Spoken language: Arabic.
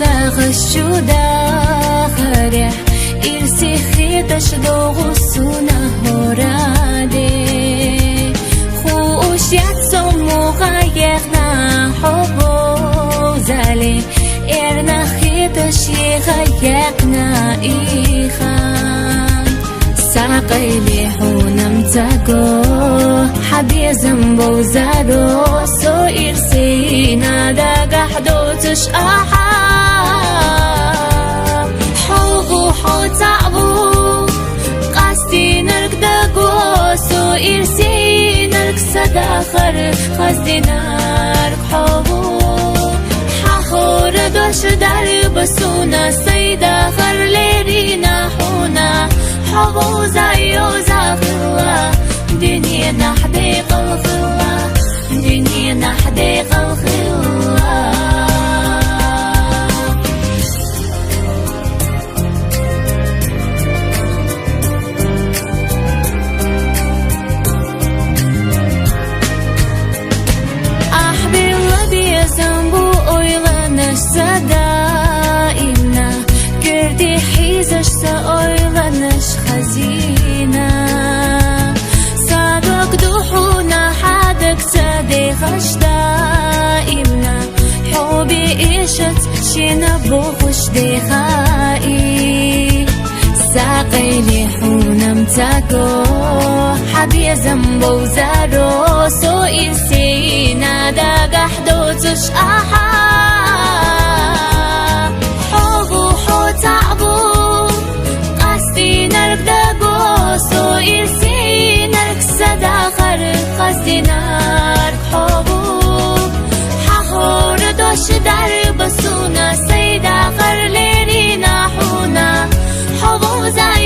ساغشودا خرح إرسي خيتش دوغسونا هورادي خوش يتسمو غايقنا حبو زالي إرنا خيتش يغايقنا إيخان ساقي لي حونم تاقو حبي زنبو زارو سو إرسينا دا قحدو تشقاحا حوغو حو تعبو قاستي نرك داقو سو إرسينا نرك صداخر قاستي نرك حوغو حخور دوش دار بسونا سيدا غر ليرينا حونا حوغو زايو زاخلا دنيا نحديق الخلا دنيا نحديق الخلا أحبي الذي يزنبو أويلانش سدائنا كردي حيزش سأويلانش خزينة صادق دوحونا حدك صديقش دائمنا حبي إيشت شينا بوخش دخائي ساقي لي حونم تاكو حبي زنبو زارو سو إرسينا دا قحدو تشقاحا حوغو حو تعبو قاستي نرك داقو سو إرسينا نرك صداخر قاستي نرك حوغو حخور دوش دار بسونا سيدا غر ليرينا حونا حوغو زي